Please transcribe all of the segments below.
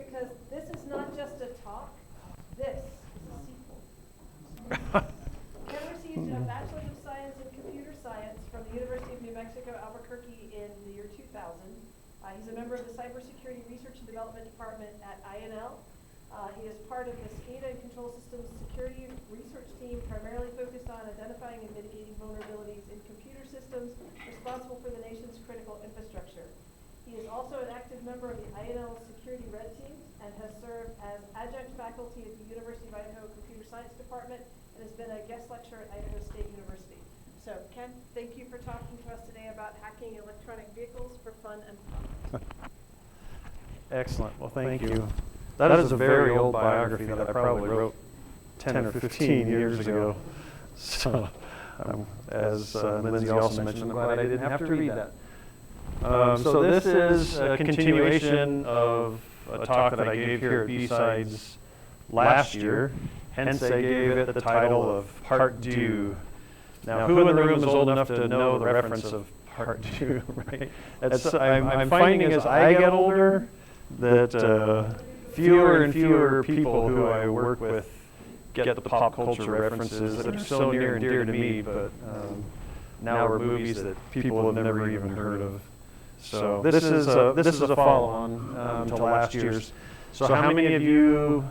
because this is not just a talk, this is a sequel. Ken received a Bachelor's of Science in Computer Science from the University of New Mexico, Albuquerque in the year 2000. He's a member of the Cybersecurity Research and Development Department at INL. He is part of the SCADA and Control Systems Security Research Team, primarily focused on identifying and mitigating vulnerabilities in computer systems responsible for the nation's critical infrastructure. He is also an active member of the INL Security Red Team and has served as adjunct faculty at the University of Idaho Computer Science Department and has been a guest lecturer at Idaho State University. So, Ken, thank you for talking to us today about hacking electronic vehicles for fun and profit. Excellent. Well, thank you. That is a very old biography that I probably wrote 10 or 15 years ago. So, as Lindsay also mentioned, I'm glad I didn't have to read that. So this is a continuation of a talk that I gave here at B-Sides last year. Hence, I gave it the title of Part Deux. Now, who in the room is old enough to know the reference of Part Deux, right? I'm finding as I get older that fewer and fewer people who I work with get the pop culture references that are so near and dear to me, but now are movies that people have never even heard of. So this is a follow-on to last year's. So how many of you,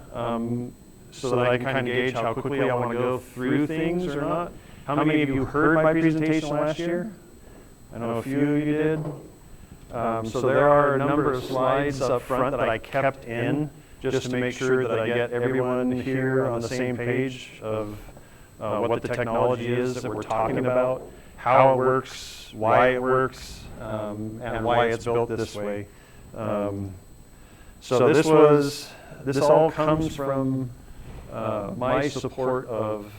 so that I can kind of gauge how quickly I want to go through things or not, how many of you heard my presentation last year? I know a few of you did. So there are a number of slides up front that I kept in just to make sure that I get everyone here on the same page of what the technology is that we're talking about, how it works, why it works, and why it's built this way. So this all comes from my support of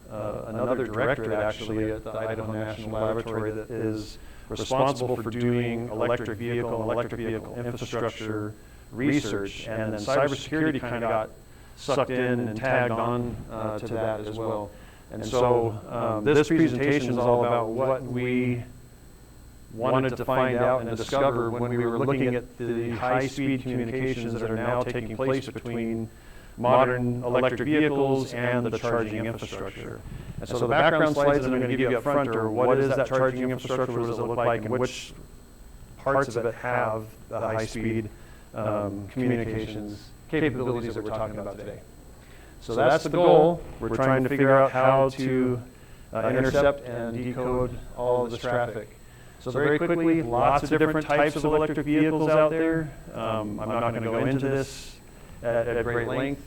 another directorate actually at the Idaho National Laboratory that is responsible for doing electric vehicle infrastructure research, and then cybersecurity kind of got sucked in and tagged on to that as well. And so this presentation is all about what we wanted to find out and discover when we were looking at the high-speed communications that are now taking place between modern electric vehicles and the charging infrastructure. And so the background slides that I'm going to give you up front are what is that charging infrastructure, what does it look like, and which parts of it have the high-speed communications capabilities that we're talking about today. So that's the goal. We're trying to figure out how to intercept and decode all of this traffic. So very quickly, lots of different types of electric vehicles out there. I'm not going to go into this at great length.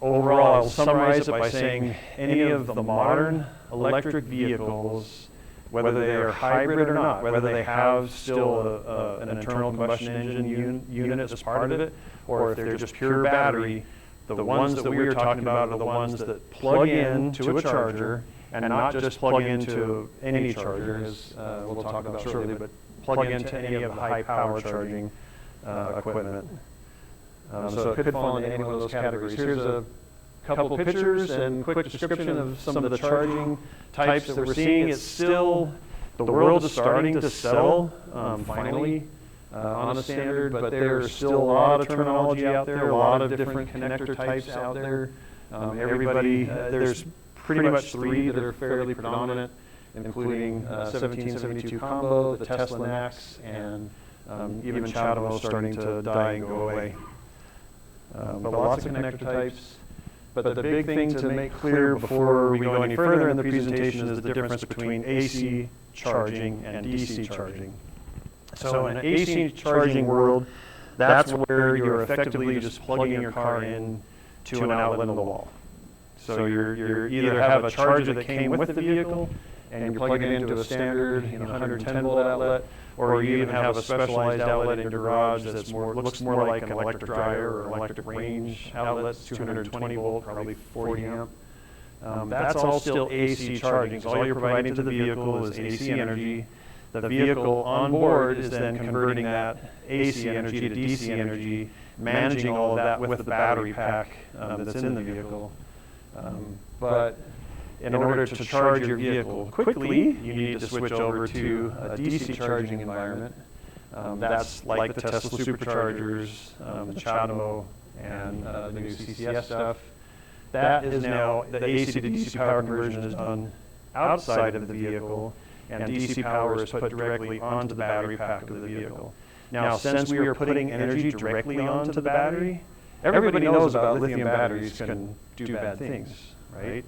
Overall, I'll summarize it by saying any of the modern electric vehicles, whether they are hybrid or not, whether they have still an internal combustion engine unit as part of it, or if they're just pure battery, the ones that we're talking about are the ones that plug in to a charger, and not just plug into any charger, as we'll talk about shortly, but plug into any of the high power charging equipment. So it could fall into any one of those categories. Here's a couple pictures and quick description of some of the charging types that we're seeing. It's still, the world is starting to settle finally on a standard, but there's still a lot of terminology out there, a lot of different connector types out there. There's pretty much three that are fairly predominant, including 1772 combo, the Tesla NACS, and even CHAdeMO starting to die and go away. But lots of connector types. But the big thing to make clear before we go any further in the presentation is the difference between AC charging and DC charging. So in an AC charging world, that's where you're effectively just plugging your car in to an outlet on the wall. So you either have a charger that came with the vehicle and you plug it into a standard 110 volt outlet, or you even have a specialized outlet in your garage that looks more like an electric dryer or electric range outlet, 220 volt, probably 40 amp. That's all still AC charging. So all you're providing to the vehicle is AC energy. The vehicle on board is then converting that AC energy to DC energy, managing all of that with the battery pack that's in the vehicle. But in order to charge your vehicle quickly, you need to switch over to a DC charging environment. That's like the Tesla superchargers, the CHAdeMO, and the new CCS stuff. That is now, the AC to DC power conversion is done outside of the vehicle, and DC power is put directly onto the battery pack of the vehicle. Now, since we are putting energy directly onto the battery, everybody knows about lithium batteries can do bad things, right?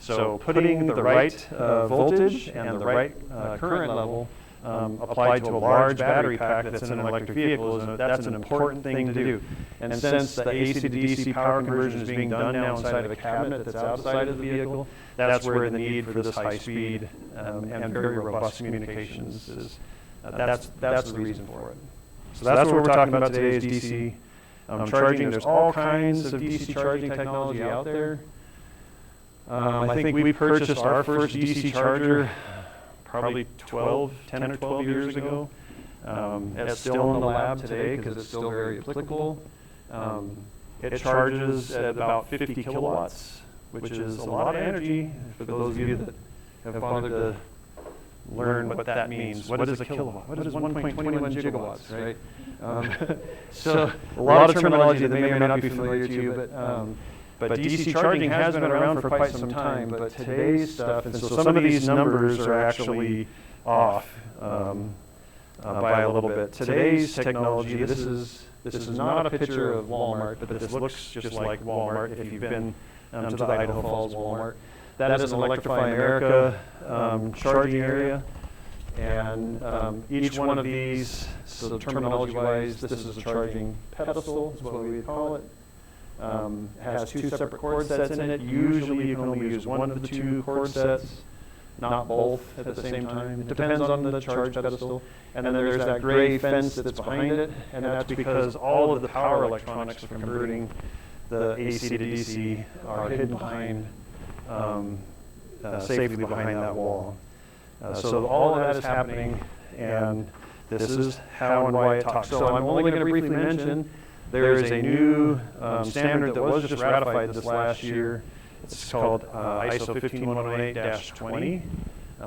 So putting the right voltage and the right current level applied to a large battery pack that's in an electric vehicle, that's an important thing to do. And since the AC to DC power conversion is being done now inside of a cabinet that's outside of the vehicle, that's where the need for this high speed and very robust communications is. That's the reason for it. So that's what we're talking about today is DC charging. There's all kinds of DC charging technology out there. I think we purchased our first DC charger probably 10 or 12 years ago. It's still in the lab today because it's still very applicable. It charges at about 50 kilowatts, which is a lot of energy for those of you that have bothered to learn what that means. What is a kilowatt? What is 1.21 gigawatts, right? So a lot of terminology that may or may not be familiar to you, but DC charging has been around for quite some time, but today's stuff, and so some of these numbers are actually off by a little bit. Today's technology, this is not a picture of Walmart, but this looks just like Walmart if you've been to the Idaho Falls Walmart. That is an Electrify America charging area, and each one of these, so terminology-wise, this is a charging pedestal, is what we would call it. Has two separate cord sets in it. Usually you can only use one of the two cord sets, not both at the same time. It depends on the charge pedestal. And then there's that gray fence that's behind it, and that's because all of the power electronics for converting the AC to DC are hidden behind, safely behind that wall. So all of that is happening, and this is how and why it talks. So I'm only going to briefly mention there is a new standard that was just ratified this last year. It's called ISO 15108-20.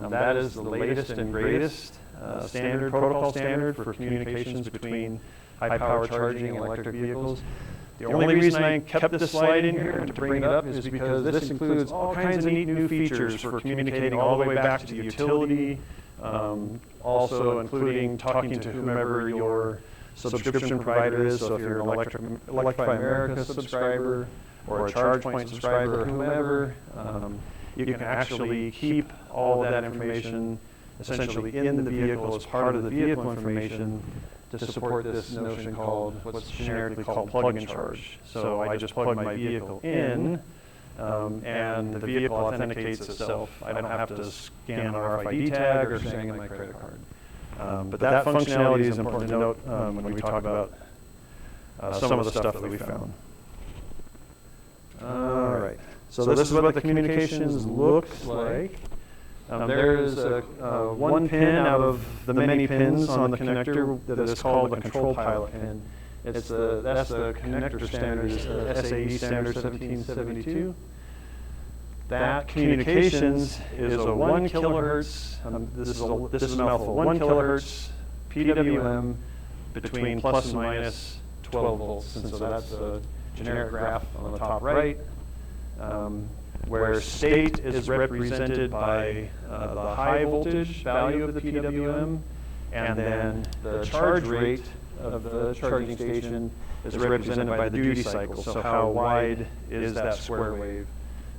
That is the latest and greatest protocol standard for communications between high-power charging and electric vehicles. The only reason I kept this slide in here to bring it up is because this includes all kinds of neat new features for communicating all the way back to the utility, also including talking to whomever your subscription provider is. So if you're an Electrify America subscriber or a ChargePoint subscriber or whomever, you can actually keep all of that information essentially in the vehicle as part of the vehicle information to support this notion called what's generically called plug and charge. So I just plug my vehicle in, and the vehicle authenticates itself. I don't have to scan an RFID tag or scan in my credit card. But that functionality is important to note when we talk about some of the stuff that we found. All right. So this is what the communications looks like. There is one pin out of the many pins on the connector that is called a control pilot pin. That's the connector standard, is SAE standard 1772. That communications is a 1 kilohertz, this is a mouthful, 1 kilohertz PWM between plus and minus 12 volts. And so that's a generic graph on the top right, where state is represented by the high voltage value of the PWM, and then the charge rate of the charging station is represented by the duty cycle. So how wide is that square wave?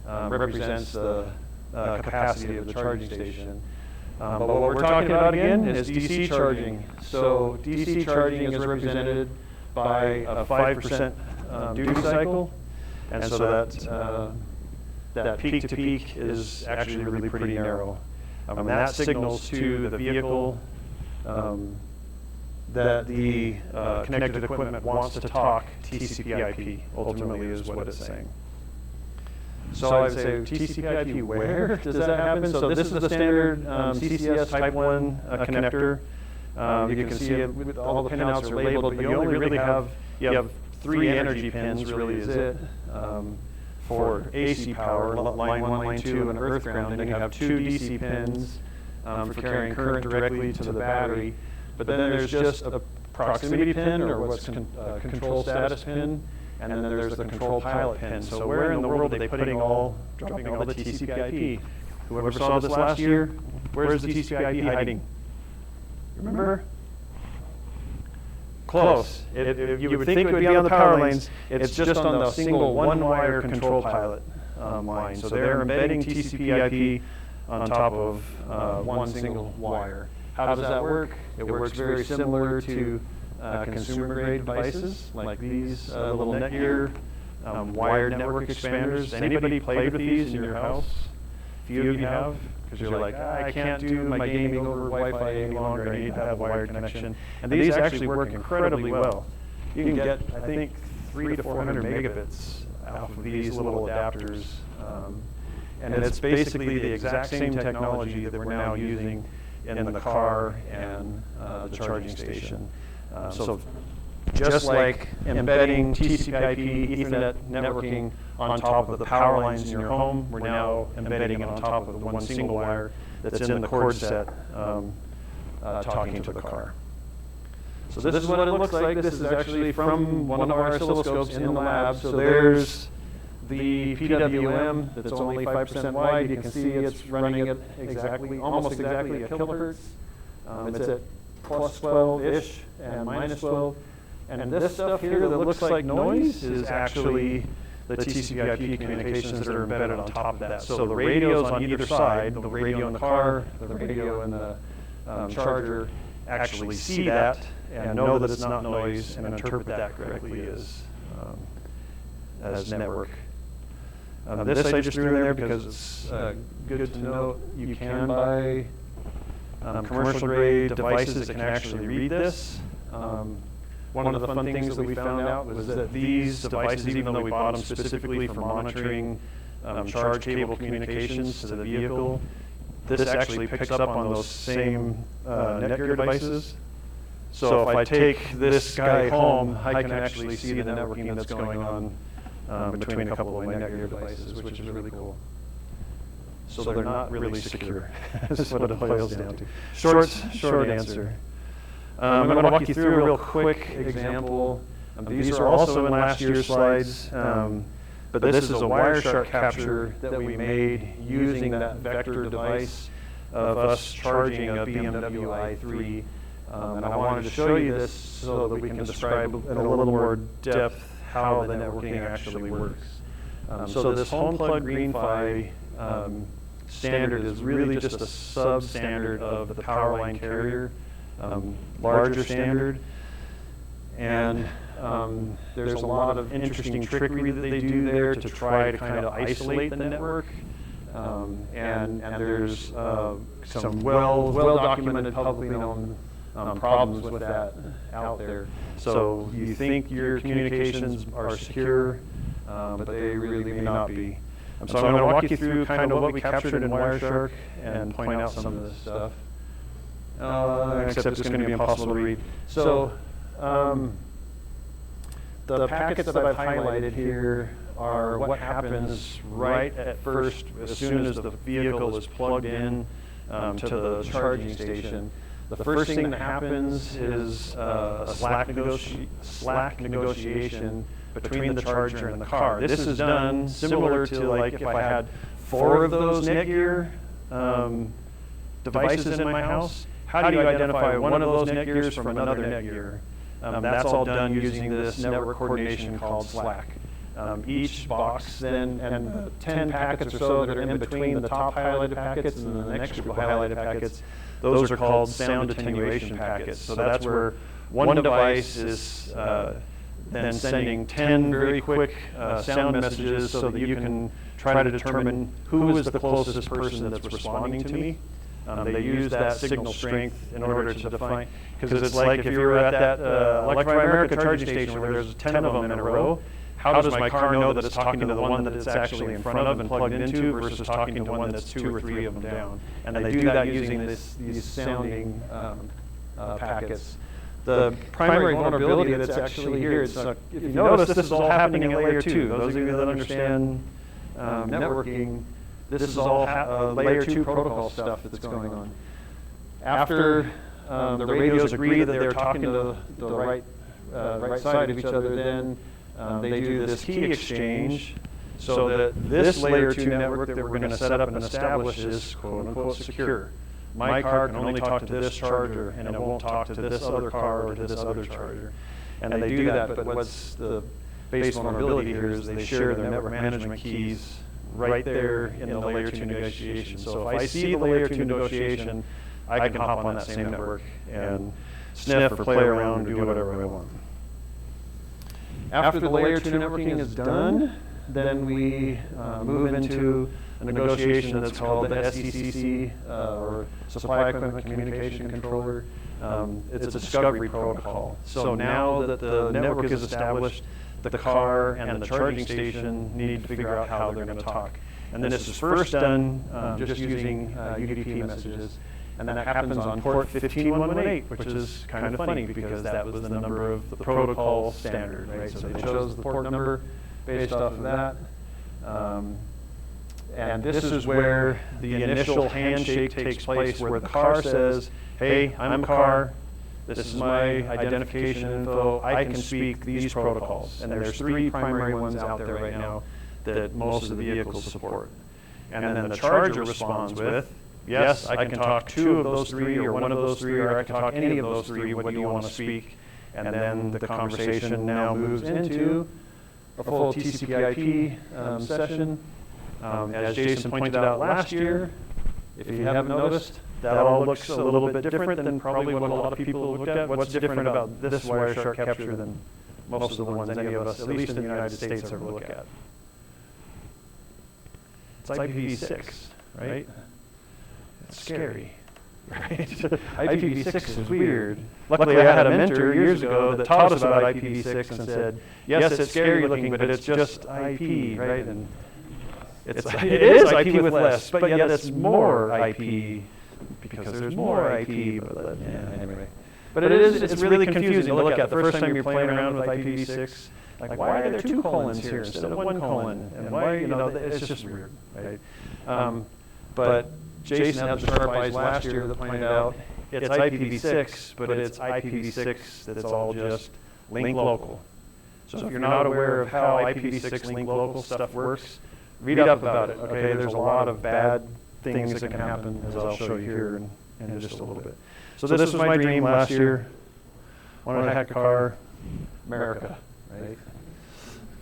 Represents the capacity of the charging station. But what we're talking about again is DC charging. So DC charging is represented by a 5% duty cycle, and so that peak to peak is actually really pretty narrow. And that signals to the vehicle that the connected equipment wants to talk TCP/IP, ultimately is what it's saying. So I would say TCP/IP, where does that happen? So this is the standard CCS Type 1 connector. You can see it with all the pinouts are labeled, but you only really have 3 energy pins, really is it, for AC power, line 1, line 2, and earth ground. And then you have 2 DC pins for carrying current directly to the battery. but then there's just a proximity pin, or what's control status pin, and then there's the control pilot pin. So where in the world are they dropping all the TCP/IP? Whoever saw this last year, where's the TCP/IP hiding? Remember? Close. You would think it would be on the power lanes. It's just on the single one-wire control pilot line. So they're embedding TCP/IP on top of one single wire. How does that work? It works very similar to consumer-grade devices like these little Netgear wired network expanders. Anybody played with these in your house? A few of you have? Because you're like, I can't do my gaming over Wi-Fi any longer. I need to have a wired connection. And these actually work incredibly well. You can get, I think, 300 to 400 megabits off of these little adapters. And it's basically the exact same technology that we're now using in the car and the charging station. So just like embedding TCP/IP Ethernet networking on top of the power lines in your home, we're now embedding it on top of the one single wire that's in the cord set talking to the car. So this is what it looks like. This is actually from one of our oscilloscopes in the lab. So there's the PWM that's only 5% wide. You can see it's running at almost exactly a kilohertz. It's at plus 12-ish and minus 12. And this stuff here that looks like noise is actually the TCP/IP communications that are embedded on top of that. So the radios on either side, the radio in the car, the radio in the charger, actually see that and know that it's not noise and interpret that correctly as network. This I just threw in there because it's good to know you can buy commercial grade devices that can actually read this. One of the fun things that we found out was that these devices, even though we bought them specifically for monitoring charge cable communications to the vehicle, this actually picks up on those same Netgear devices. So if I take this guy home, I can actually see the networking that's going on between a couple of my Netgear devices, which is really cool. So they're not really secure. That's what it boils down to. Short answer. I'm going to walk you through a real quick example. These are also in last year's slides, but this is a Wireshark capture that we made using that vector device of us charging a BMW i3. And I wanted to show you this so that we can describe in a little more depth how the networking actually works. So this home plug GreenPhi standard is really just a sub-standard of the power line carrier. Larger standard, and there's a lot of interesting trickery that they do there to try to kind of isolate the network, and there's some well-documented, publicly known problems with that out there. So you think your communications are secure, but they really may not be. So I'm going to walk you through kind of what we captured in Wireshark and point out some of this stuff. Except it's going to be impossible to read. So the packets that I've highlighted here are what happens right at first as soon as the vehicle is plugged in to the charging station. The first thing that happens is a Slack negotiation between the charger and the car. This is done similar to like if I had 4 of those Netgear devices in my house. How do you identify one of those Netgears from another Netgear? That's all done using this network coordination called Slack. Each box then, and the 10 packets or so that are in between the top highlighted packets and the next group of highlighted packets, those are called sound attenuation packets. So that's where one device is then sending 10 very quick sound messages so that you can try to determine who is the closest person that's responding to me. They use that signal strength in order to define, because it's like if you were at that Electrify America charging station where there's 10 of them in a row, how does my car know that it's talking to the one that it's actually in front of and plugged into versus talking to one that's 2 or 3 of them down? And they do that using these sounding packets. The primary vulnerability that's actually here is, if you notice, this is all happening in layer 2. Those of you that understand networking, this is all layer 2 protocol stuff that's going on. After the radios agree that they're talking to the right side of each other, then they do this key exchange so that this layer 2 network that we're going to set up and establish is quote unquote secure. My car can only talk to this charger, and it won't talk to this other car or to this other charger. And they do that, but what's the base vulnerability here is they share their network management keys right there in the layer 2 negotiation. So if I see the layer 2 negotiation, I can hop on that same network and sniff or play around and do whatever I want. After the layer 2 networking is done, then we move into a negotiation that's called the SCCC, or Supply Equipment Communication Controller. It's a discovery protocol. So now that the network is established, the car and the charging station need to figure out how they're going to talk. And this is first done just using UDP messages. And that happens on port 15118, which is kind of funny because that was the number of the protocol standard, right? So they chose the port number based off of that. And this is where the initial handshake takes place, where the car says, hey, I'm a car, this is my identification info, I can speak these protocols. And there's 3 primary ones out there right now that most of the vehicles support. And then the charger responds with, yes, I can talk 2 of those 3, or 1 of those 3, or I can talk any of those 3, what do you want to speak? And then the conversation now moves into a full TCP/IP session. As Jason pointed out last year, if you haven't noticed, that all looks a little bit different than probably what a lot of people looked at. What's different about this Wireshark capture than most of the ones any of us, at least in the United States, ever look at? It's IPv6, right? It's scary, right? IPv6 is weird. Luckily, I had a mentor years ago that taught us about IPv6 and said, yes, it's scary looking, but it's just IP, right? And it is IP with less, but yet it's more IP because there's more IP. But yeah, anyway, but it's really confusing to look at. The first time you're playing around with IPv6, like why are there 2 colons here instead of 1 colon, and why it's just weird, right? But Jason had the sharp eyes last year that pointed out it's IPv6, but it's IPv6 that's all just link local. So if you're not aware of how IPv6 link local stuff works, read up about it, okay? There's a lot of bad things that can happen, as I'll show you here in just a little bit. So this was my dream last year. Wanted to hack a car, America, right?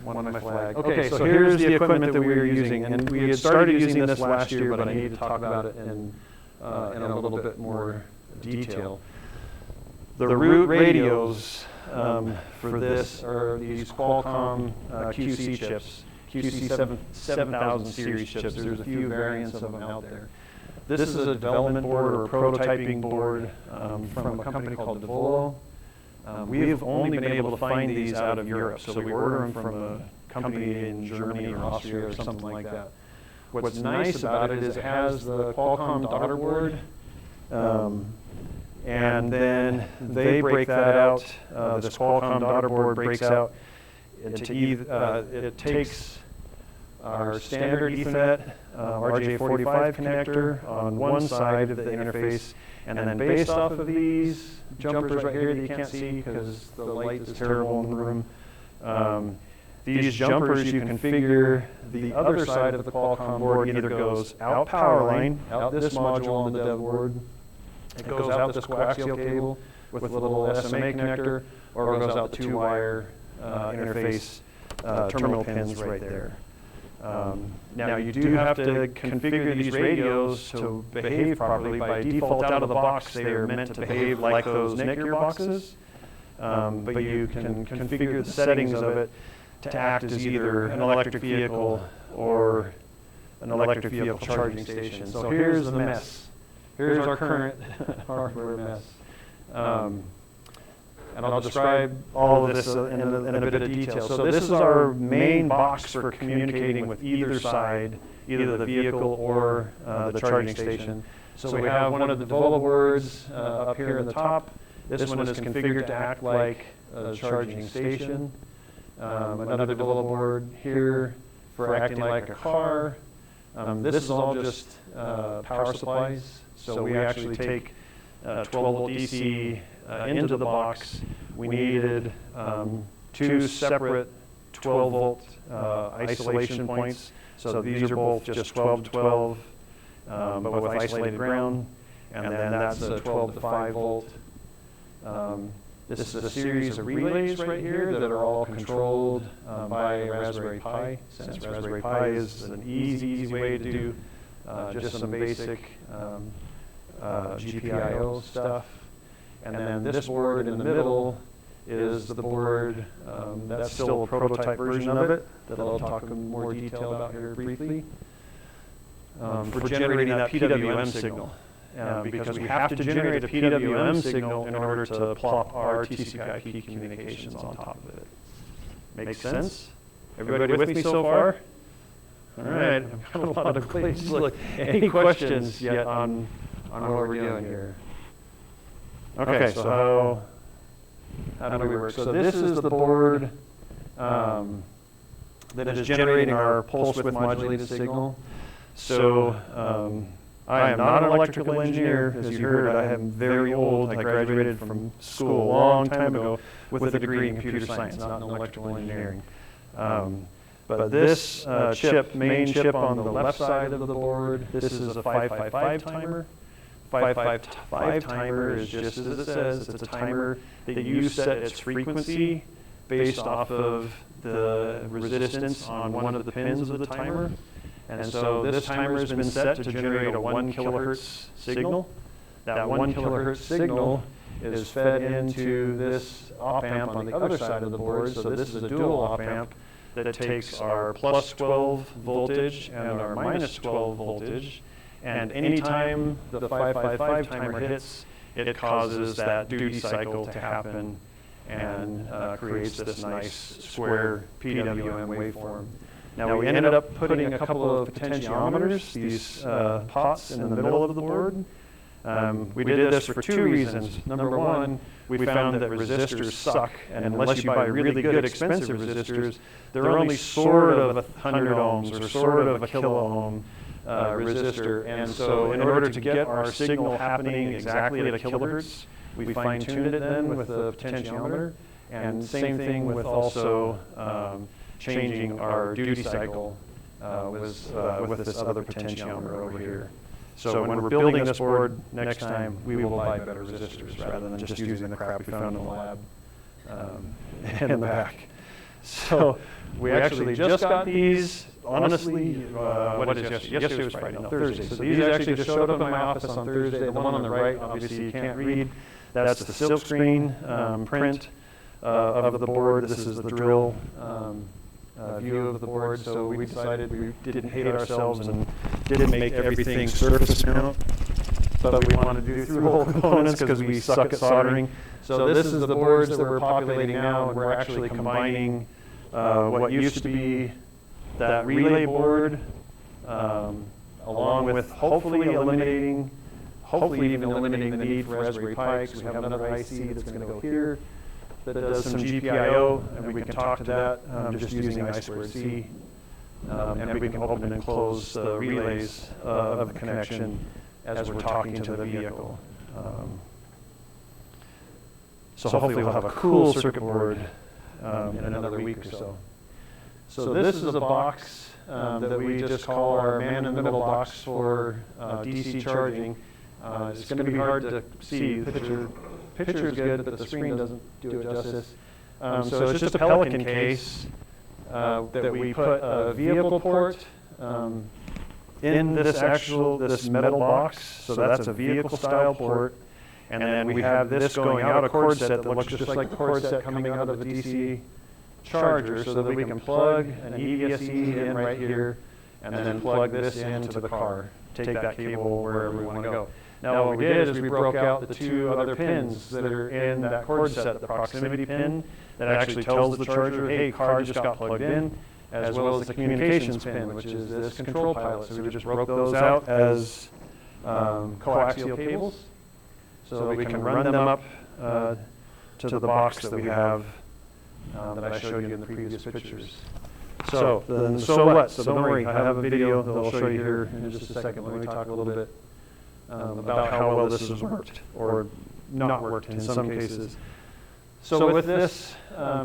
Wanted my flag. Okay, so here's the equipment that we were using, and we had started using this last year, but I need to talk about it in a little bit more detail. The root radios for this are these Qualcomm QC chips. QC 7000 series chips. There's a few variants of them out there. This is a development board or a prototyping board from a company called Devolo. We've only been able to find these out of Europe, so we order them from a company in Germany or Austria or something like that. What's nice about it is it has the Qualcomm daughter board, and then they break that out. This Qualcomm daughter board breaks out into it takes our standard Ethernet RJ45 connector on one side of the interface, and then based off of these jumpers right here that you can't see because the light is terrible in the room, these jumpers you configure the other side of the Qualcomm board either goes out power line, out this module on the dev board, it goes out this coaxial cable with a little SMA connector, or it goes out the 2-wire interface terminal pins right there. Now you do have to configure these radios to behave properly. By default out of the box, they are meant to behave like those NIC boxes, but you can configure the settings of it to act as either an electric vehicle or an electric vehicle charging station. So here's the mess. Here's our current hardware mess. And I'll describe all of this in a bit of detail. So this is our main box for communicating with either side, either the vehicle or the charging station. So we have one of the Devolo boards up here in the top. This one is configured to act like a charging station. Another Devolo board here for acting like a car. This is all just power supplies. So we actually take 12-volt DC into the box. We needed 2 separate 12-volt isolation points. So these are both just 12 to 12, but with isolated ground. And then that's a 12 to 5 volt. This is a series of relays right here that are all controlled by a Raspberry Pi. Since Raspberry Pi is an easy way to do just some basic GPIO stuff. And then this board in the middle is the board, that's still a prototype version of it that I'll talk in more detail about here briefly, for generating that PWM signal. Because we have to generate a PWM signal in order to plop our TCP/IP communications on top of it. Make sense? Everybody with me so far? All right, I've got a lot of places. Look, any questions yet on what we're doing here? Okay, so how do we work? So this is the board that is generating our pulse width modulated signal. So I am not an electrical engineer. As you heard, I am very old. I graduated from school a long time ago with a degree in computer science, not in electrical engineering. But this main chip on the left side of the board, this is a 555 timer. 555 timer is just as it says. It's a timer that you set its frequency based off of the resistance on one of the pins of the timer. And so this timer has been set to generate a 1 kilohertz signal. That 1 kilohertz signal is fed into this op-amp on the other side of the board. So this is a dual op-amp that takes our plus 12 voltage and our minus 12 voltage. And anytime the 555 timer hits, it causes that duty cycle to happen and creates this nice square PWM waveform. Now we ended up putting a couple of potentiometers, these pots in the middle of the board. We did this for 2 reasons. Number one, we found that resistors suck, and unless you buy really good expensive resistors, they're only sort of 100 ohms or sort of a kilo ohm resistor. And so in order to get our signal happening exactly at a kilohertz, we fine-tuned it then with the potentiometer. And same thing with also changing our duty cycle with this other potentiometer over here. So when we're building this board next time, we will buy better resistors rather than just using the crap we found in the lab in the back. So we actually just got these. Honestly, what is yesterday? Yesterday was Friday, no, Thursday. So these actually just showed up in my office on Thursday. The one on the right, obviously you can't read. That's the silkscreen print of the board. This is the drill view of the board. So we decided we didn't hate ourselves and didn't make everything surface mount, but we wanted to do through-hole components because we suck at soldering. So this is the boards that we're populating now, and we're actually combining what used to be that relay board along with hopefully even eliminating the need for Raspberry Pi, because we have another IC that's going to go here that does some GPIO, and we can talk to that just using I2C. And we can open and close the relays of the connection as we're talking to the vehicle. So hopefully we'll have a cool circuit board in another week or so. So this is a box that we just call our man-in-the-middle box for DC charging. It's going to be hard to see. The picture is good, but the screen doesn't do it justice. So it's just a Pelican case that we put a vehicle port in this metal box. So that's a vehicle-style port. And then we have this going out a cord set that looks just like the cord set coming out of a DC charger, so that we can plug an EVSE in right here and then plug this into the car. Take that cable wherever we want to go. Now what we did is we broke out the 2 other pins that are in that cord set, the proximity pin that actually tells the charger, hey, car just got plugged in, as well as the communications pin, which is this control pilot. So we just broke those out as coaxial cables so that we can run them up to the box that we have that I showed you in the previous pictures. So what? So don't worry, I have a video that I'll show you here in just a second. Let me talk a little bit about how well this has worked or not worked in some cases. So with this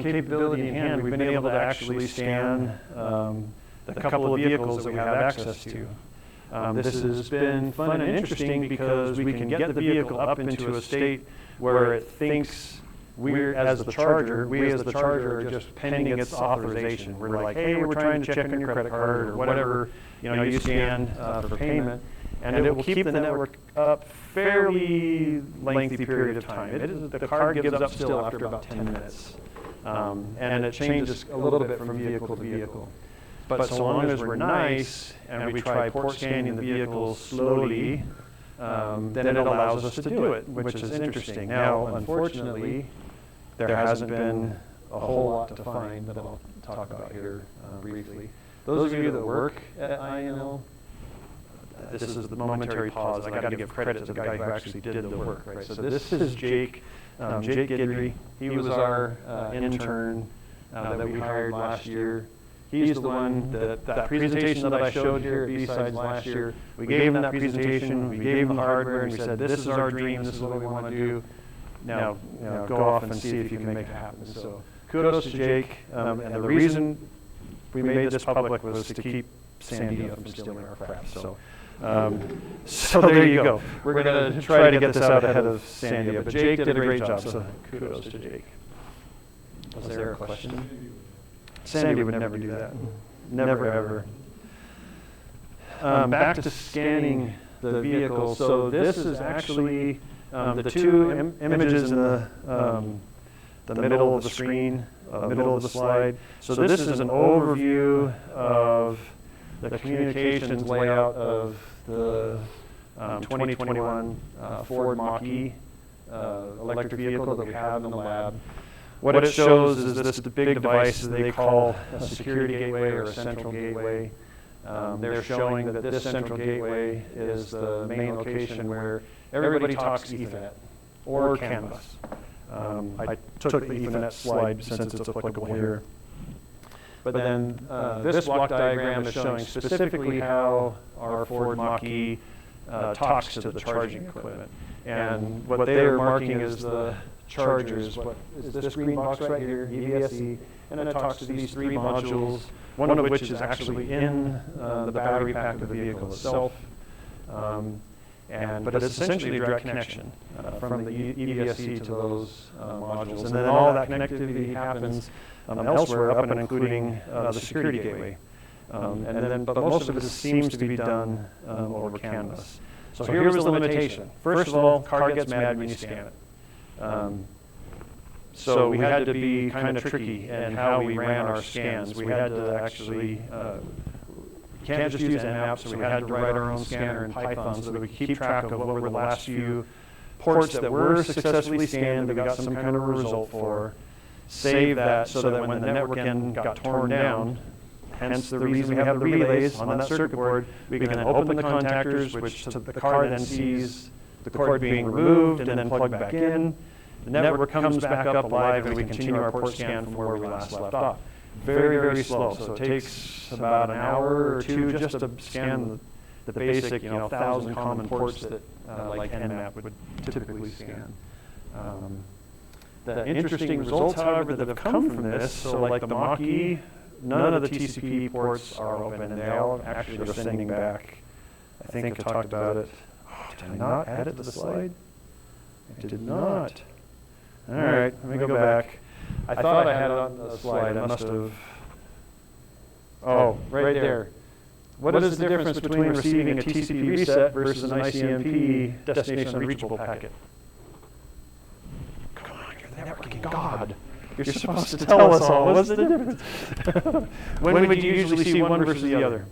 capability in hand, we've been able to actually scan the couple of vehicles that we have access to. This has been fun and interesting because we can get the vehicle up into a state where it thinks we as the charger are just pending its authorization. We're like, hey, we're trying to check on your credit card or whatever you scan for payment, and it will keep the network up fairly lengthy period of time. The card gives up still after about 10 minutes, and it changes a little bit from vehicle to vehicle. But so long as we're nice and we try port scanning the vehicle slowly, then it allows us to do it, which is interesting. Now, unfortunately, there hasn't been a whole lot to find that I'll talk about here briefly. Those of you that work at INL, this is the momentary pause. I got to give credit to the guy who actually did the work, right? So this is Jake Guidry. He was our intern that we hired last year. He's the one that presentation that I showed here at B-Sides last year. We gave him that presentation, we gave him the hardware, and we said, this is our dream, this is what we want to do. Now, go off and see if you can make it happen. So kudos to Jake. And the reason we made this public was to keep Sandia from stealing our crap. So there you go. We're going to try to get this out ahead of Sandia. But Jake did a great job, so kudos to Jake. Was there a question? Sandy would never do that. Never, ever. Back to scanning the vehicle. So this is actually the two images in the middle of the screen, middle of the slide. So this is an overview of the communications layout of the 2021 Ford Mach-E electric vehicle that we have in the lab. What it shows is this big device that they call a security gateway or a central gateway. They're showing that this central gateway is the main location where everybody talks Ethernet or CAN bus. I took the Ethernet slide since it's applicable here. But then this block diagram is showing specifically how our Ford Mach-E talks to the charging equipment. And what they are marking is the chargers. What is this green box right here, EVSE, and it talks to these three modules, one of which is actually in the battery pack of the vehicle itself. But it's essentially a direct connection from the EVSE to those modules. And then all that connectivity happens elsewhere, up and including the security gateway. But most of it seems to be done over CAN bus. So here was the limitation. First of all, car gets mad when you scan it. So we had to be kind of tricky in how we ran our scans. We had to actually, you can't just use Nmap, so we had to write our own scanner in Python so that we could keep track of what were the last few ports that were successfully scanned that we got some kind of a result for, save that so that when the network end got torn down, hence the reason we have the relays on that circuit board, we can then open the contactors, which the car then sees the cord being removed and then plugged back in. The network comes back up alive and we continue our port scan from where we last left off. Very, very slow. So it takes about an hour or two just to scan the basic, 1,000 common ports that like Nmap would typically scan. The interesting results, however, that have come from this, so like the Mach-E, none of the TCP ports are open, and they all actually are sending back. I think I talked about it. Did I not add it to the slide? I did not. All right, let me go back. I thought I had it on the slide. I must have. Oh, right there. What is the difference between receiving a TCP reset versus an ICMP destination unreachable packet? Come on, you're the networking god. You're supposed to tell us all. What's the difference? When would you usually see one versus the other?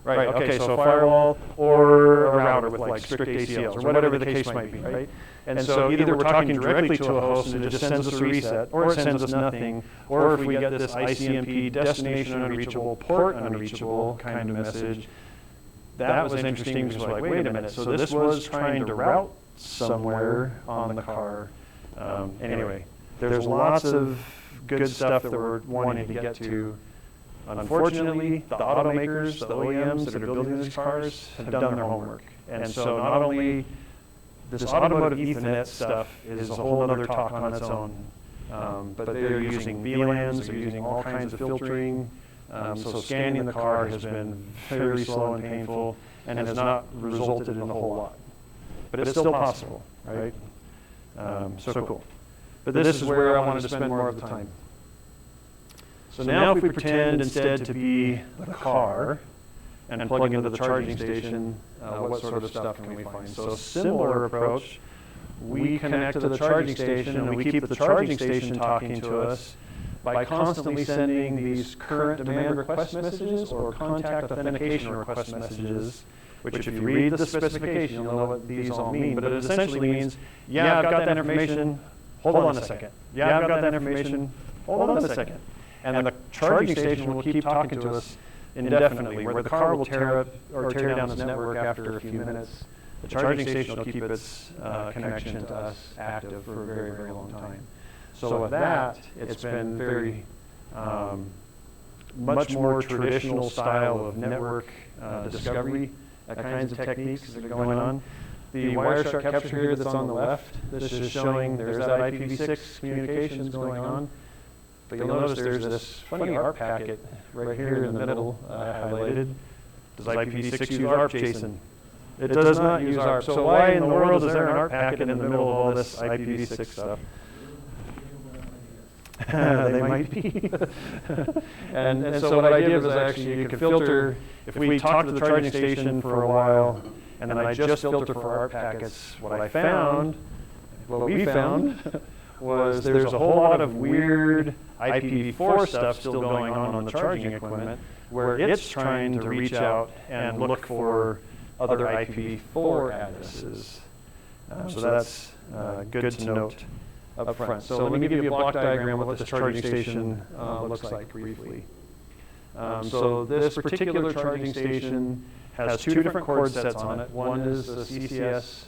Right, okay, so a firewall or a router with like strict ACLs or whatever the case might be, right? And so either we're talking directly to a host and it just sends us a reset, or it sends us nothing, or if we get this ICMP destination unreachable, port unreachable kind of message, that was interesting because we're like, wait a minute, so this was trying to route somewhere on the car. Anyway, there's lots of good stuff that we're wanting to get to. Unfortunately, the automakers, the OEMs that are building these cars have done their homework. And so not only this automotive Ethernet stuff is a whole other talk on its own, but they're using VLANs, they're using all kinds of filtering. So scanning the car has been very slow and painful and has not resulted in a whole lot. But it's still possible, right? So cool. But this is where I wanted to spend more of the time. So now if we pretend instead to be the car and plug into the charging station, what sort of stuff can we find? So similar approach, we connect to the charging station and we keep the charging station talking to us by constantly sending these current demand request messages or contact authentication request messages, which if you read the specification, you'll know what these all mean. But it essentially means, yeah, I've got that information, hold on a second. Yeah, I've got that information, hold on a second. And the charging station will keep talking to us indefinitely, where the car will tear up or tear down its network after a few minutes. The charging station will keep its connection to us active for a very, very long time. So with that, it's been very much more traditional style of network discovery kinds of techniques that are going on. The Wireshark capture here that's on the left, this is showing there's that IPv6 communications going on. But you'll notice there's this funny ARP packet right here in the middle highlighted. Does IPv6 use ARP, Jason? It does not use ARP. So why in the world is there an ARP packet in the middle of all this IPv6 stuff? They might be. and so what I did was actually you can filter, if we talk to the charging station for a while, and then I just filter for ARP packets, what we found was there's a whole lot of weird IPv4 stuff still going on the charging equipment, where it's trying to reach out and look for other IPv4 addresses. So that's good to note up front. So let me give you a block diagram of what this charging station looks like briefly. So this particular charging station has two different cord sets on it. One is the CCS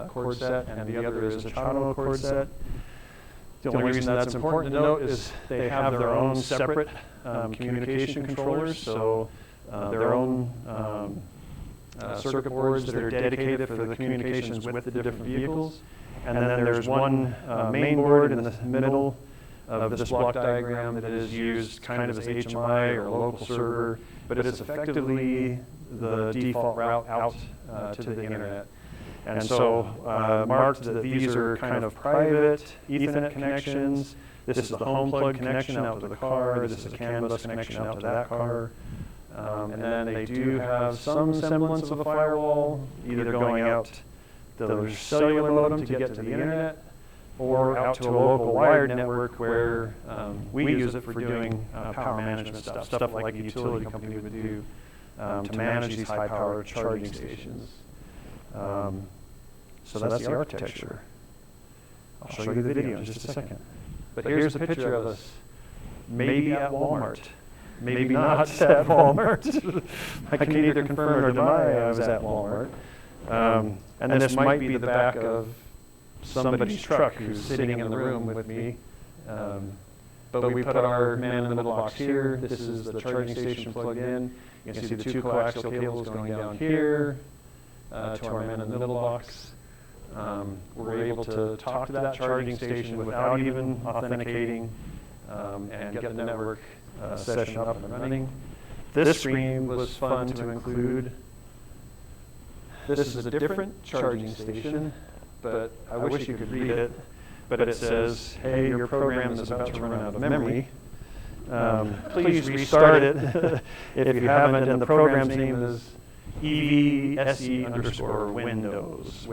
cord set, and the other is a Chano cord set. The only reason that's important to note is they have their own separate communication controllers, so their own circuit boards that are dedicated for the communications with the different vehicles. And then there's one main board in the middle of this block diagram that is used kind of as HMI or local server, but it's effectively the default route out to the internet. And so marked that these are kind of private Ethernet connections. This is the home plug connection out to the car. This is a CAN bus connection out to that car. And then they do have some semblance of a firewall, either going out the cellular modem to get to the internet, or out to a local wired network where we use it for doing power management stuff like a utility company would do to manage these high-power charging stations. So that's the architecture. I'll show you the video in just a second. But here's a picture of us, maybe at Walmart, maybe not at Walmart. I can neither confirm or deny I was at Walmart. And this might be the back of somebody's truck who's sitting in the room with me. But we put our man-in-the-middle box here. This is the charging station plugged in. You can see the two coaxial cables going down here to our man-in-the-middle box. We're able to talk to that charging station without even authenticating and get the network session up and running. This screen was fun to include. This is a different charging station, but I wish you could read it. But it says, hey, your program is about to run out of memory. Please restart it if you haven't. And the program's name is EVSE_Windows.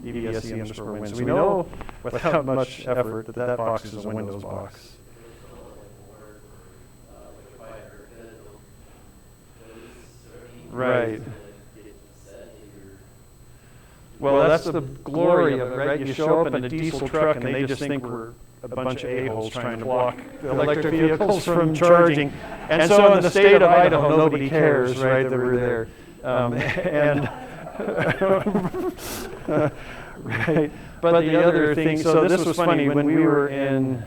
EVSE_Windows. We know without much effort that box is a Windows box. Right. Well, that's the glory of it, right? You show up in a diesel truck and they just think we're a bunch of a-holes trying to block the electric vehicles from charging. And so in the state of Idaho, nobody cares, right, that we're there. Right. But the other thing, so this was funny, when we were in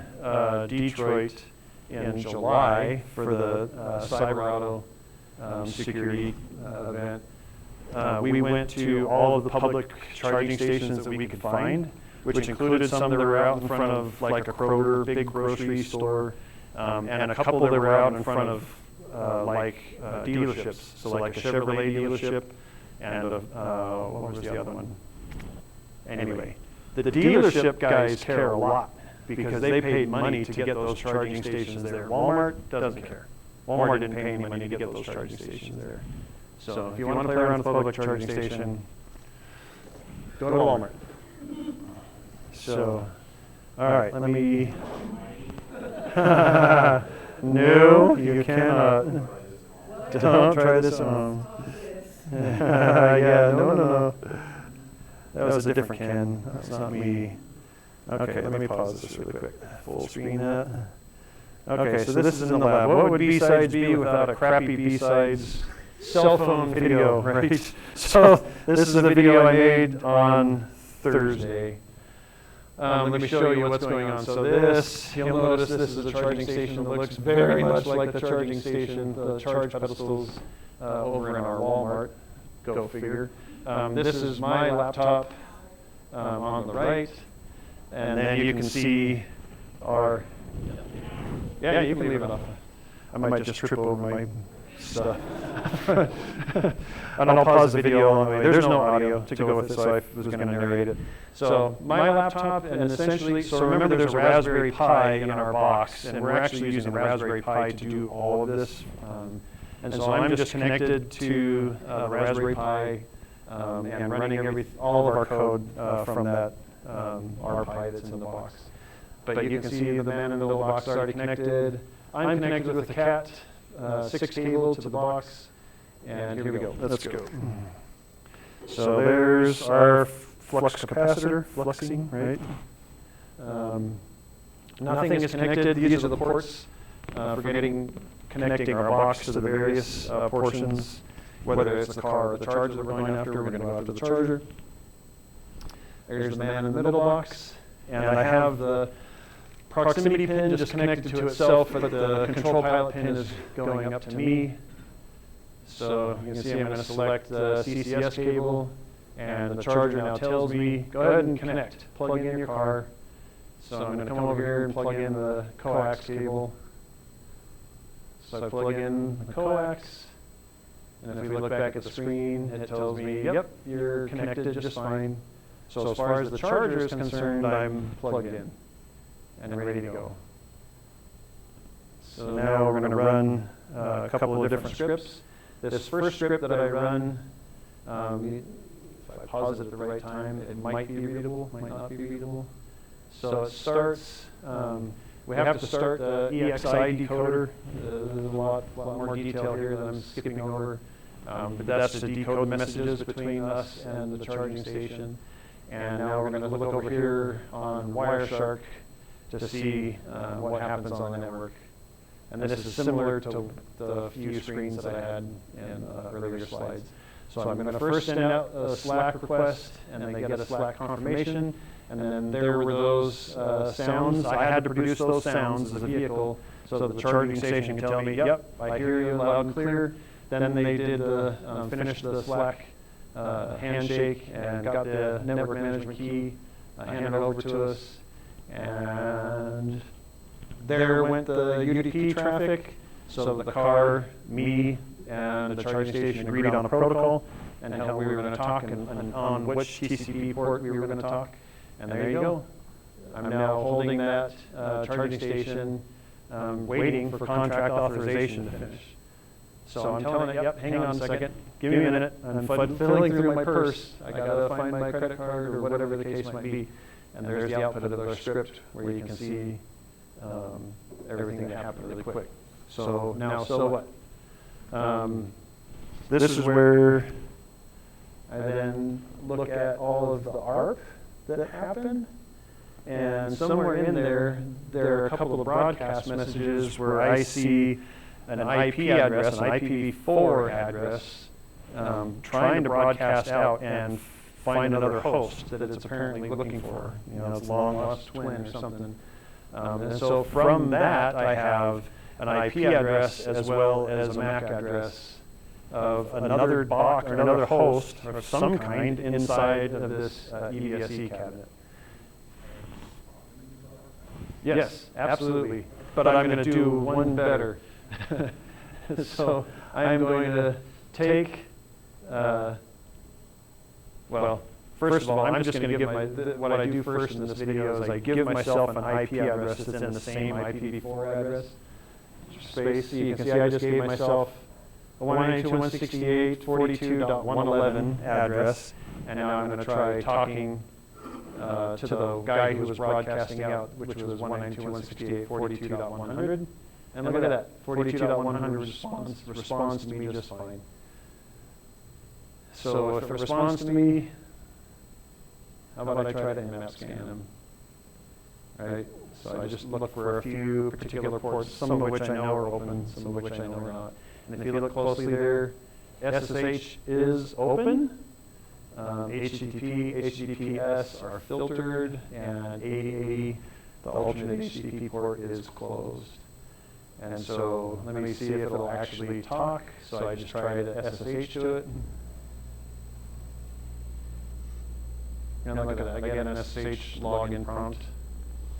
Detroit in July for the Cyber Auto security event. We went to all of the public charging stations that we could find, which included some that were out in front of like a Kroger, big grocery store, and a couple that were out in front of dealerships. So like a Chevrolet dealership and what was the other one? Anyway, the dealership guys care a lot because they paid money to get those charging stations there. Walmart doesn't care. Walmart didn't pay any money to get those charging stations there. So if you want to play around with a public charging station, go to Walmart. So, all right, let me. No, you cannot. Don't try this at home. Yeah, no. That was a different Ken. That's not me. Okay, let me pause this really quick. Full screen that. Okay, so this is in the lab. What would B-sides be without a crappy B-sides cell phone video, right? So this is the video I made on Thursday. Let me show you what's going on. So this, you'll notice this is a charging station that looks very much like the charging station, the charge pedestals over in our Walmart. Go figure. This is my laptop on the right. And then you can see our, yeah, you can leave it off. I might just trip over my stuff. And I'll pause the video along the way. There's no audio to go with it, so I was going to narrate it. So my laptop, and essentially, so remember there's a Raspberry Pi in our box, and we're actually using the Raspberry Pi to do all of this. And so I'm just connected to the Raspberry Pi and running all of our code from that our Pi that's in the box. But you can see the man in the little box is already connected. I'm connected with the Cat 6 cable to the box. And here we go. Let's go. So there's our flux capacitor, fluxing, right? Nothing is connected. These are the ports for connecting our box to the various portions, whether it's the car or the charger that we're going after. We're going to go after the charger. There's the man in the middle box. And I have the proximity pin just connected to itself, but the control pilot pin is going up to me. So you can see I'm going to select the CCS cable, and the charger now tells me, go ahead and connect, plug in your car. So I'm going to come over here and plug in the coax cable. So I plug in the coax, and if we look back at the screen, it tells me, yep, you're connected just fine. So as far as the charger is concerned, I'm plugged in and ready to go. So now we're going to run a couple of different scripts. This first script that I run, if I pause it at the right time, it might be readable, might not be readable. So it starts, we have to start the EXI decoder. There's a lot more detail here that I'm skipping over. But that's to decode messages between us and the charging station. And now we're going to look over here on Wireshark to see what happens on the network. And this is similar to the few screens that I had in earlier slides. So I'm going to first send out a Slack request, and they get a Slack confirmation. And then there were those sounds. I had to produce those sounds as a vehicle so the charging station can tell me, yep, I hear you loud and clear. Then they did finish the Slack handshake and got the network management key, handed it over to us. And there went the UDP traffic, so the car, me, and the charging station agreed on a protocol and how we were going to talk and on which TCP port we were going to talk. And there you go. I'm now holding that charging station, waiting for contract authorization to finish. So I'm telling it, yep, hang on a second, give me a minute. I'm filling through my purse. I got to find my credit card or whatever the case might be. And there's the output of our script where you can see everything that happened really quick. So now, so what? This is where I then look at all of the ARP that happened. And somewhere in there are a couple of broadcast messages where I see an IP address, an IPv4 address, trying to broadcast out and find another host that it's apparently looking for. You know, it's long lost twin or something. And so from that, I have an IP address as well as a MAC address of another box or another host of some kind inside of this EVSE cabinet. Yes, absolutely. But I'm going to do one better. So I'm going to take, well, first of all, I'm just going to give what I do first in this video is I give myself an IP address that's in the same IPv4 address space. So you can see I just gave myself a 192.168.42.111 address, and now I'm going to try talking to the guy who was broadcasting out, which was 192.168.42.100. And look at that, 42.100 responds to me just fine. So if it responds to me, how about I try to nmap scan them? Right? So I just look for a few particular ports, some of which I know are open, some of which I know are not. And if you look closely there, SSH is open. HTTP, HTTPS are filtered, and 8080, the alternate HTTP port, is closed. And so let me see if it'll actually talk. So I just try to SSH to it. And look at that, I get an SSH login prompt,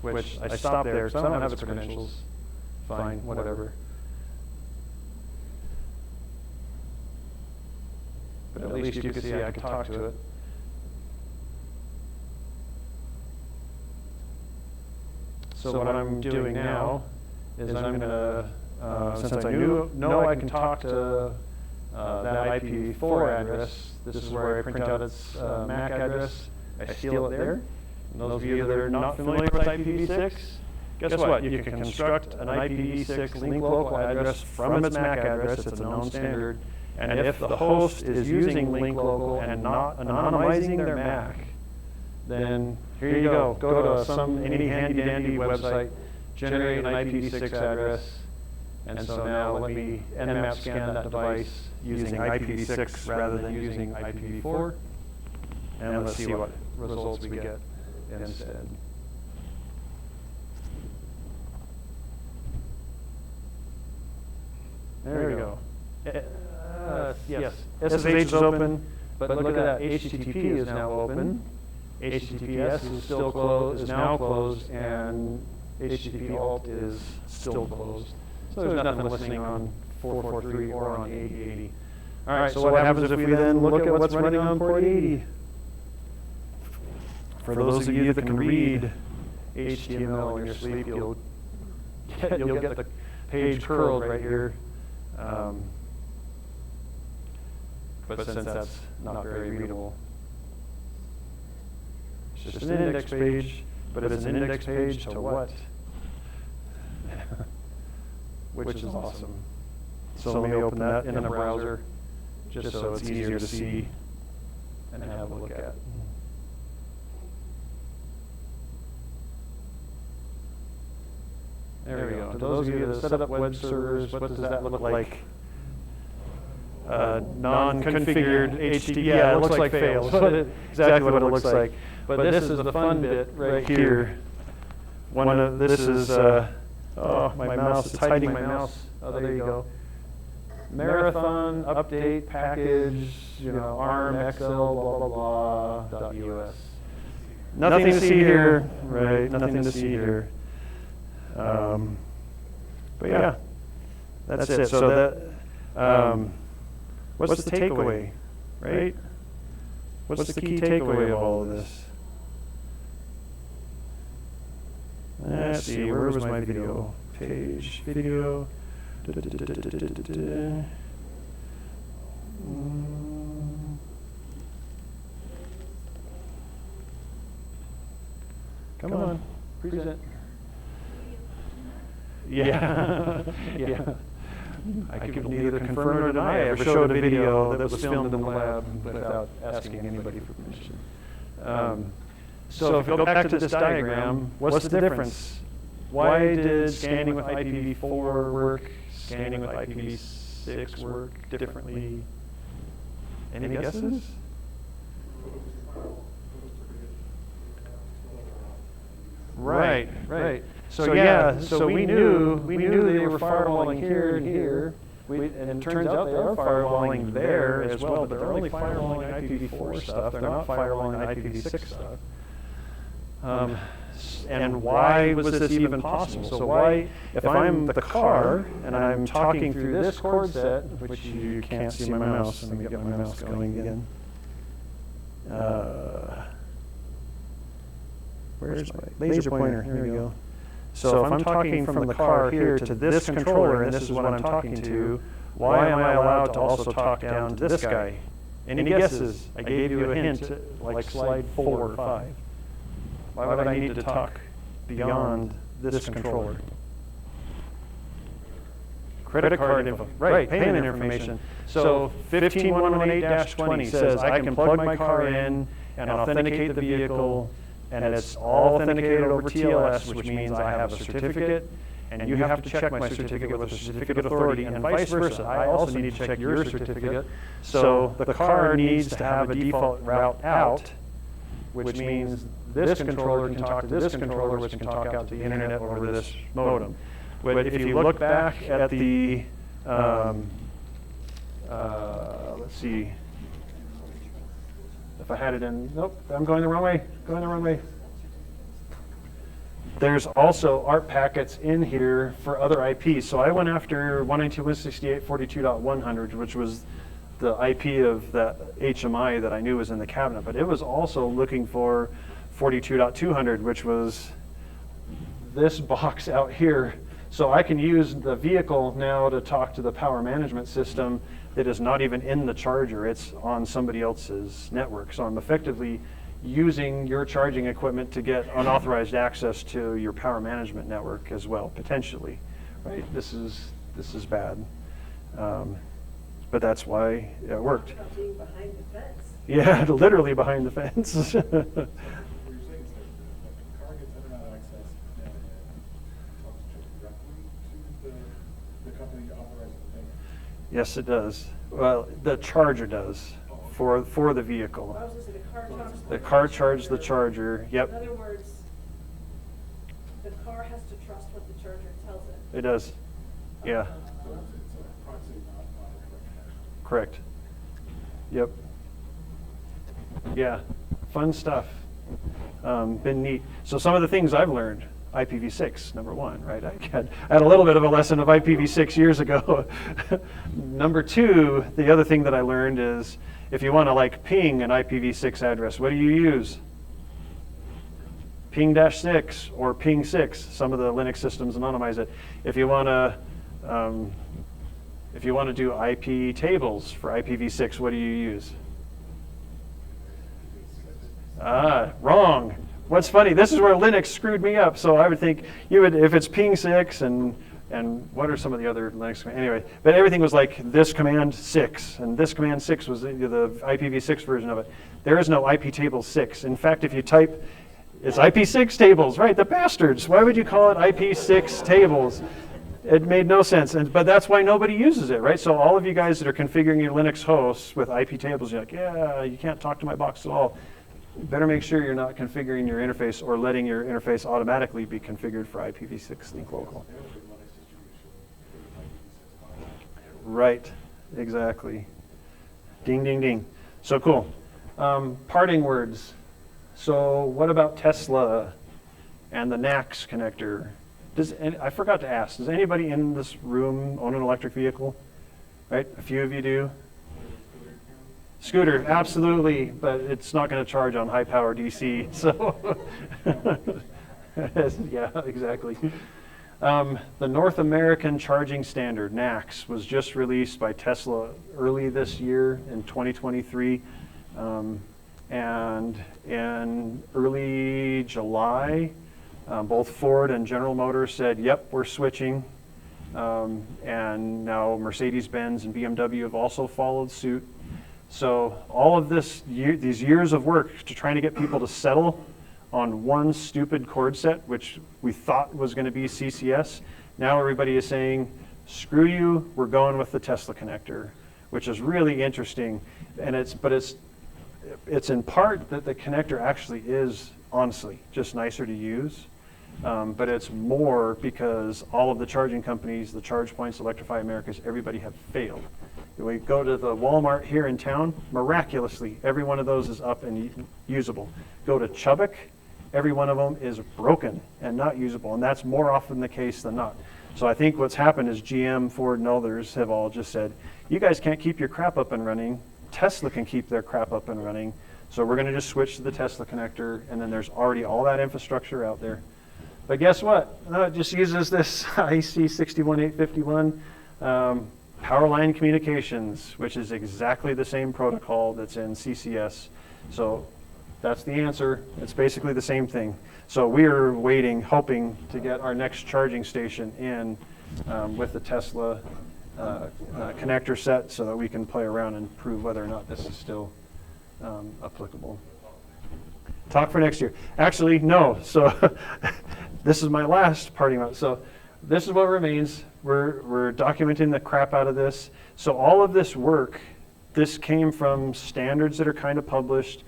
which I stop there, so I don't have its credentials. Fine, whatever. But at least you can see I can talk to it. So what I'm doing now is I'm going to, since I know I can talk to that IPv4 address, this is where I print out its MAC address. I steal it there. And those of you that are not familiar with IPv6, guess what? You can construct an IPv6 link local address from its MAC address. It's a known standard. And if the host is using link local and not anonymizing their MAC, then here you go. Go to any handy-dandy website, generate an IPv6 address, and so now let me nmap scan that device using IPv6 rather than using IPv4, and let's see what results we get instead. There we go. Yes, SSH is open, but look at that, HTTP is now open. HTTPS is still closed, is now closed, and HTTP alt is still closed. So there's nothing listening on 443 or on 8080. All right, so what happens if we then look at what's running on port 80? For those of you that can read HTML in your sleep, you'll get the page curled right here. But since that's not very readable, it's just an index page, but it's an index page to what? Which is awesome. So let me open that in a browser, just so it's easier to see and have a look at. There we go. To those of you that set up web servers, what does that look like? Non-configured HTTP. Yeah, it looks like fails. Exactly what it looks like. But this is the fun bit right here. This is, oh, my mouse, it's hiding my mouse. Oh, there you go. Marathon, update, package, ARM, XL, blah, blah, blah, .us. Nothing to see here, right? Nothing to see here. But yeah, that's it. So that, what's the takeaway, right? What's the key takeaway of all of this? Let's see, where was my video? Page, video. Come on, present. Yeah, yeah. I can neither confirm nor deny I ever showed a video that was filmed in the lab without asking anybody for permission. So if you go back to this diagram, what's the difference? Why did scanning with IPv4 work, scanning with IPv6 work differently? Any guesses? Right, right. So yeah, so we knew they were firewalling here and here, and it turns out they are firewalling there as well, but they're only firewalling IPv4 stuff. They're not firewalling IPv6 stuff. And why was this even possible? So why, if I'm the car and I'm talking through this cord set, which you can't see my mouse, let me get my mouse going again. Where's my laser pointer? Here we go. So if I'm talking from the car here to this controller, and this is what I'm talking to, why am I allowed to also talk down to this guy? Any guesses? I gave you a hint, like slide 4 or 5. Why would I need to talk beyond this controller? Credit card info. Right, payment information. So 15118-20 says I can plug my car in and authenticate the vehicle, and it's all authenticated over TLS, which means I have a certificate, and you have to check my certificate with a certificate authority, and vice versa. I also need to check your certificate. So the car needs to have a default route out, which means this controller can talk to this controller, which can talk out to the internet over this modem. But if you look back at the, let's see, if I had it in, nope, I'm going the wrong way, There's also ARP packets in here for other IPs. So I went after 192.168.42.100, which was the IP of that HMI that I knew was in the cabinet, but it was also looking for 42.200, which was this box out here. So I can use the vehicle now to talk to the power management system that is not even in the charger. It's on somebody else's network. So I'm effectively using your charging equipment to get unauthorized access to your power management network as well, potentially, right? This is bad. But that's why it worked. About being behind the fence. Yeah, literally behind the fence. What you're saying is that the car gets internet access and talks directly to the company authorizing the payment. Yes, it does. Well, the charger does for the vehicle. I was gonna say the car talks. The car charges the charger. In Yep, other words, the car has to trust what the charger tells it. it does. Yeah, So it's a proxy, not a direct connection. correct. Yep. Yeah, fun stuff. Been neat. So some of the things I've learned, IPv6, number 1, right? I had a little bit of a lesson of IPv6 years ago. Number 2, the other thing that I learned is if you want to like ping an IPv6 address, what do you use? Ping-6 or ping6. Some of the Linux systems anonymize it. If you want to do IP tables for IPv6, what do you use? Wrong. What's funny, this is where Linux screwed me up. So I would think you would, if it's ping6 and what are some of the other Linux, anyway, but everything was like this command 6, and this command 6 was the IPv6 version of it. There is no IP table 6. In fact, if you type, it's IP6 tables, right? The bastards. Why would you call it IP6 tables? It made no sense, but that's why nobody uses it, right? So all of you guys that are configuring your Linux hosts with IP tables, you're like, yeah, you can't talk to my box at all. Better make sure you're not configuring your interface or letting your interface automatically be configured for IPv6 link local. Right, exactly. Ding, ding, ding. So cool. Parting words. So what about Tesla and the NACS connector? I forgot to ask, does anybody in this room own an electric vehicle? Right, a few of you do. Scooter, absolutely, but it's not going to charge on high power DC, so yeah, exactly. The North American Charging Standard, NACS, was just released by Tesla early this year in 2023, and in early July, both Ford and General Motors said, yep, we're switching, and now Mercedes-Benz and BMW have also followed suit. So all of these years of work to trying to get people to settle on one stupid cord set, which we thought was going to be CCS, now everybody is saying, screw you, we're going with the Tesla connector, which is really interesting. And it's in part that the connector actually is, honestly, just nicer to use. But it's more because all of the charging companies, the Charge Points, Electrify Americas, everybody have failed. We go to the Walmart here in town, miraculously, every one of those is up and usable. Go to Chubbuck, every one of them is broken and not usable, and that's more often the case than not. So I think what's happened is GM, Ford, and others have all just said, you guys can't keep your crap up and running. Tesla can keep their crap up and running. So we're going to just switch to the Tesla connector, and then there's already all that infrastructure out there. But guess what? It just uses this IC61851 power line communications, which is exactly the same protocol that's in CCS. So that's the answer. It's basically the same thing. So we are waiting, hoping to get our next charging station in with the Tesla connector set so that we can play around and prove whether or not this is still applicable. Talk for next year. Actually, no. So this is my last party month. So this is what remains. We're documenting the crap out of this. So all of this work, this came from standards that are kind of published,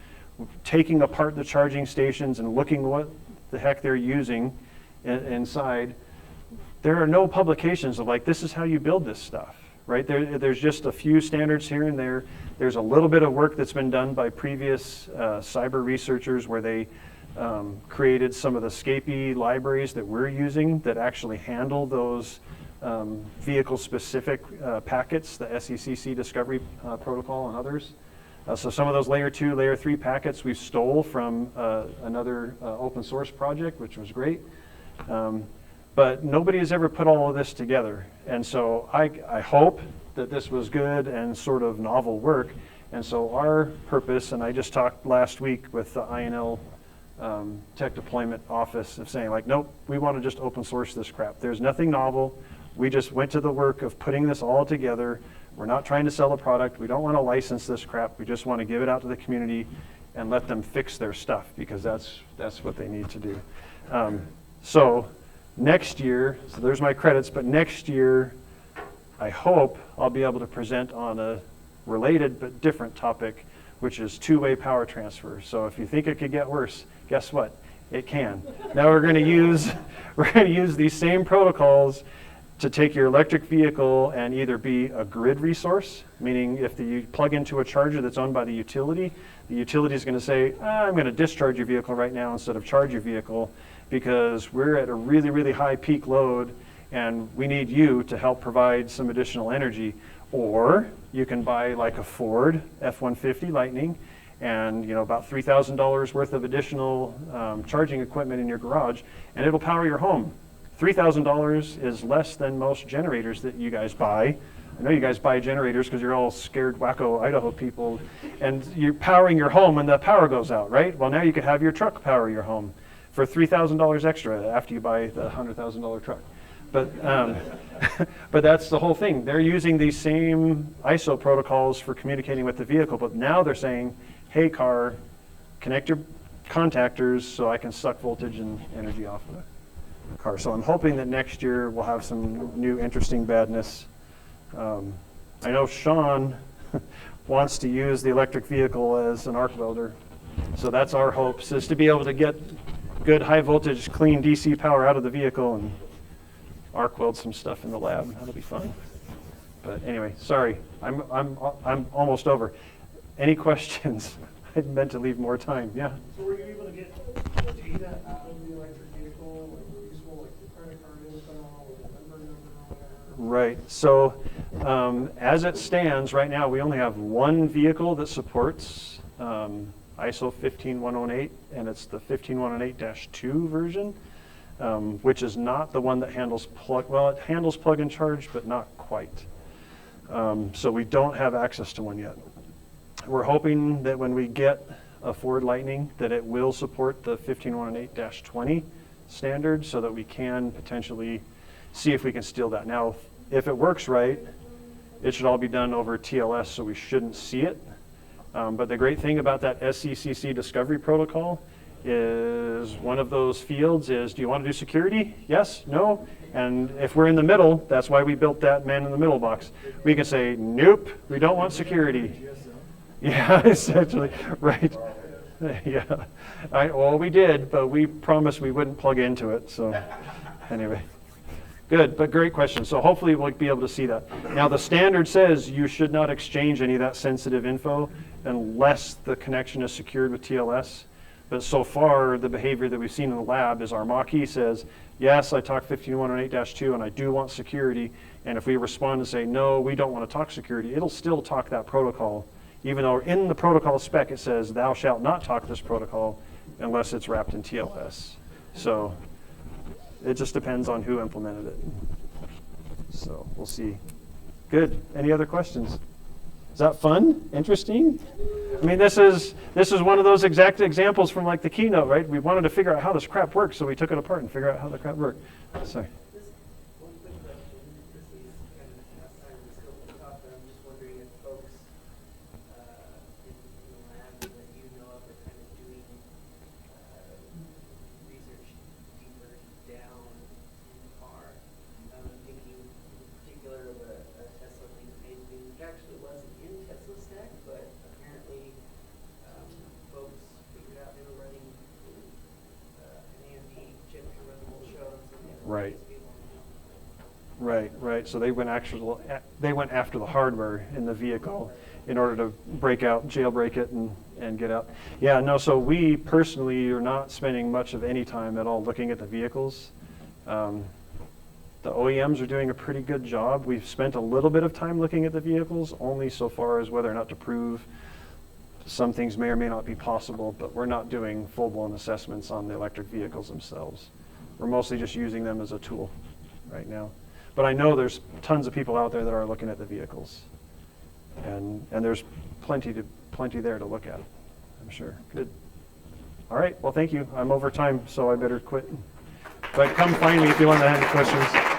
taking apart the charging stations and looking what the heck they're using inside. There are no publications of like, this is how you build this stuff, right? There's just a few standards here and there. There's a little bit of work that's been done by previous cyber researchers where they created some of the SCAPI libraries that we're using that actually handle those vehicle-specific packets, the SECC Discovery Protocol and others. So some of those layer 2, layer 3 packets we stole from another open source project, which was great. But nobody has ever put all of this together. And so I hope that this was good and sort of novel work. And so our purpose, and I just talked last week with the INL Tech Deployment Office of saying like, nope, we want to just open source this crap. There's nothing novel. We just went to the work of putting this all together. We're not trying to sell a product. We don't want to license this crap. We just want to give it out to the community and let them fix their stuff because that's what they need to do. So next year, so there's my credits, but next year, I hope I'll be able to present on a related but different topic, which is two-way power transfer. So if you think it could get worse, guess what? It can. Now we're going to use these same protocols to take your electric vehicle and either be a grid resource, meaning if you plug into a charger that's owned by the utility is going to say, I'm going to discharge your vehicle right now instead of charge your vehicle because we're at a really, really high peak load and we need you to help provide some additional energy. Or you can buy like a Ford F-150 Lightning and about $3,000 worth of additional charging equipment in your garage and it'll power your home. $3,000 is less than most generators that you guys buy. I know you guys buy generators because you're all scared wacko Idaho people and you're powering your home when the power goes out, right? Well, now you could have your truck power your home for $3,000 extra after you buy the $100,000 truck. But but that's the whole thing. They're using these same ISO protocols for communicating with the vehicle, but now they're saying, hey car, connect your contactors so I can suck voltage and energy off of the car. So I'm hoping that next year we'll have some new interesting badness. I know Sean wants to use the electric vehicle as an arc welder. So that's our hopes, is to be able to get good high voltage, clean DC power out of the vehicle and arc weld some stuff in the lab. That'll be fun. But anyway, sorry, I'm almost over. Any questions? I meant to leave more time. Yeah. So were you able to get data out of the electric vehicle, like useful, like the credit card info or the member number or whatever? Right. So as it stands right now, we only have one vehicle that supports ISO 15108, and it's the 15108-2 version. Which is not the one that handles it handles plug and charge, but not quite. So we don't have access to one yet. We're hoping that when we get a Ford Lightning, that it will support the 15108-20 standard so that we can potentially see if we can steal that. Now, if it works right, it should all be done over TLS, so we shouldn't see it. But the great thing about that SECC Discovery Protocol is one of those fields is, do you want to do security? Yes? No? And if we're in the middle, that's why we built that man in the middle box. We can say, nope, we don't want security. Yeah, essentially, right. Yeah, well, we did, but we promised we wouldn't plug into it, so anyway. Good, but great question. So hopefully we'll be able to see that. Now the standard says you should not exchange any of that sensitive info unless the connection is secured with TLS. But so far, the behavior that we've seen in the lab is our Mach-E says, yes, I talk 15118-2 and I do want security. And if we respond and say, no, we don't want to talk security, it'll still talk that protocol, even though in the protocol spec it says, thou shalt not talk this protocol unless it's wrapped in TLS. So it just depends on who implemented it. So we'll see. Good. Any other questions? Is that fun? Interesting? I mean, this is one of those exact examples from like the keynote, right? We wanted to figure out how this crap works, so we took it apart and figured out how the crap worked. Sorry. Just one quick question. This is kind of outside of the scope of the talk, but I'm just wondering if folks in the lab that you know of are kind of doing research deeper down in the car. I'm thinking in particular of a Tesla link main thing, which actually wasn't in Tesla stack, but apparently folks figured out they were running an AMD chip to run the whole show. Right. Right. So they went after the hardware in the vehicle in order to jailbreak it and get out. Yeah, no, so we personally are not spending much of any time at all looking at the vehicles. The OEMs are doing a pretty good job. We've spent a little bit of time looking at the vehicles, only so far as whether or not to prove some things may or may not be possible, but we're not doing full-blown assessments on the electric vehicles themselves. We're mostly just using them as a tool right now. But I know there's tons of people out there that are looking at the vehicles. And there's plenty there to look at, I'm sure. Good. All right, well, thank you. I'm over time, so I better quit. But come find me if you want to have any questions.